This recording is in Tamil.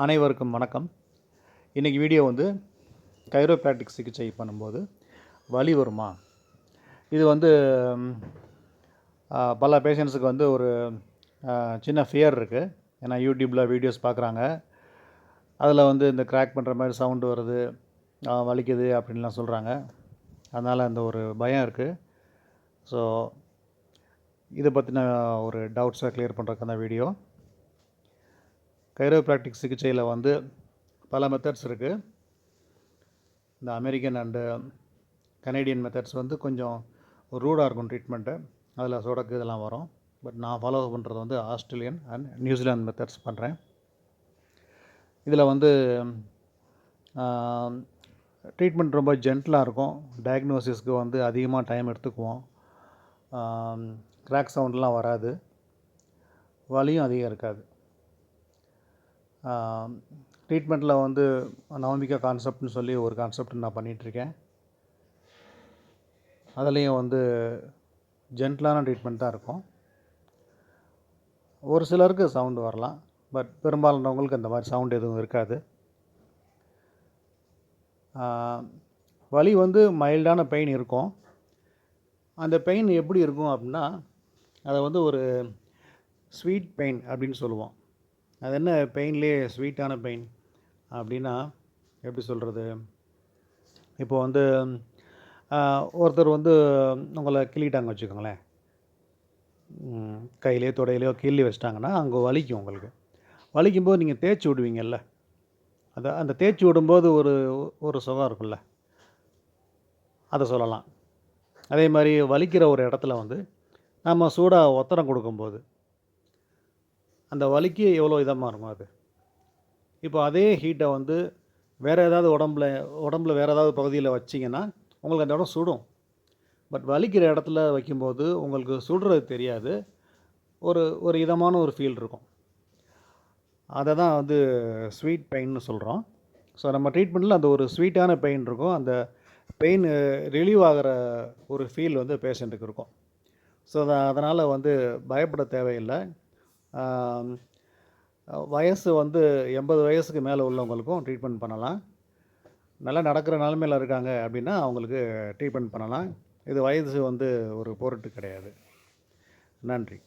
அனைவருக்கும் வணக்கம். இன்றைக்கி வீடியோ வந்து கைரோப்ராக்டிக் சிகிச்சை பண்ணும்போது வலி வருமா? இது வந்து பல பேஷண்ட்ஸுக்கு வந்து ஒரு சின்ன ஃபியர் இருக்குது. ஏன்னா யூடியூப்பில் வீடியோஸ் பார்க்குறாங்க. அதில் வந்து இந்த கிராக் பண்ணுற மாதிரி சவுண்டு வருது, வலிக்குது அப்படின்லாம் சொல்கிறாங்க. அதனால் அந்த ஒரு பயம் இருக்குது. ஸோ இதை பற்றின ஒரு டவுட்ஸை கிளியர் பண்ணுறதுக்கு தான் வீடியோ. கைரோப்ராக்டிக் சிகிச்சையில் வந்து பல மெத்தட்ஸ் இருக்குது. இந்த அமெரிக்கன் அண்டு கனேடியன் மெத்தட்ஸ் வந்து கொஞ்சம் ரூடாக இருக்கும் ட்ரீட்மெண்ட்டு. அதில் சொடக்கு இதெல்லாம் வரும். பட் நான் ஃபாலோ பண்ணுறது வந்து ஆஸ்திரேலியன் அண்ட் நியூசிலாந்து மெத்தட்ஸ் பண்ணுறேன். இதில் வந்து ட்ரீட்மெண்ட் ரொம்ப ஜென்டிலாக இருக்கும். டயக்னோசிஸ்க்கு வந்து அதிகமாக டைம் எடுத்துக்குவோம். கிராக் சவுண்ட்லாம் வராது, வலியும் அதிகம் இருக்காது. ட்ரீட்மெண்ட்டில் வந்து நவமிகா கான்செப்ட்னு சொல்லி ஒரு கான்செப்ட் நான் பண்ணிகிட்ருக்கேன். அதுலேயும் வந்து ஜென்டிலான ட்ரீட்மெண்ட் தான் இருக்கும். ஒரு சிலருக்கு சவுண்டு வரலாம், பட் பெரும்பாலானவங்களுக்கு அந்த மாதிரி சவுண்டு எதுவும் இருக்காது. வலி வந்து மைல்டான பெயின் இருக்கும். அந்த பெயின் எப்படி இருக்கும் அப்படின்னா, அதை வந்து ஒரு ஸ்வீட் பெயின் அப்படின்னு சொல்லுவோம். அது என்ன பெயின்லேயே ஸ்வீட்டான பெயின் அப்படின்னா, எப்படி சொல்கிறது? இப்போ வந்து ஒருத்தர் வந்து உங்களை கிள்ளிட்டாங்க வச்சுக்கோங்களேன். கையிலையோ தொடையிலையோ கிள்ளி வச்சிட்டாங்கன்னா அங்கே வலிக்கும். உங்களுக்கு வலிக்கும்போது நீங்கள் தேய்ச்சி விடுவீங்கல்ல, அந்த தேய்ச்சி விடும்போது ஒரு ஒரு சுகம் இருக்குல்ல, அதை சொல்லலாம். அதே மாதிரி வலிக்கிற ஒரு இடத்துல வந்து நம்ம சூடாக ஒத்தடம் கொடுக்கும்போது அந்த வலிக்கு எவ்வளோ இதமாக இருக்கும் அது. இப்போ அதே ஹீட்டை வந்து வேறு ஏதாவது உடம்புல வேறு ஏதாவது பகுதியில் வச்சிங்கன்னா உங்களுக்கு அந்த இடம் சுடும். பட் வலிக்கிற இடத்துல வைக்கும்போது உங்களுக்கு சுடுறது தெரியாது. ஒரு இதமான ஒரு ஃபீல் இருக்கும். அதை தான் வந்து ஸ்வீட் பெயின்னு சொல்கிறோம். ஸோ நம்ம ட்ரீட்மெண்ட்டில் அந்த ஒரு ஸ்வீட்டான பெயின் இருக்கும். அந்த பெயின் ரிலீவ் ஆகிற ஒரு ஃபீல் வந்து பேஷண்ட்டுக்கு இருக்கும். ஸோ அதனால் வந்து பயப்பட தேவையில்லை. வயசு வந்து 80 வயசுக்கு மேலே உள்ளவங்களுக்கும் ட்ரீட்மெண்ட் பண்ணலாம். நல்லா நடக்கிற நிலமையில் இருக்காங்க அப்படின்னா அவங்களுக்கு ட்ரீட்மெண்ட் பண்ணலாம். இது வயது வந்து ஒரு பொருட்டு கிடையாது. நன்றி.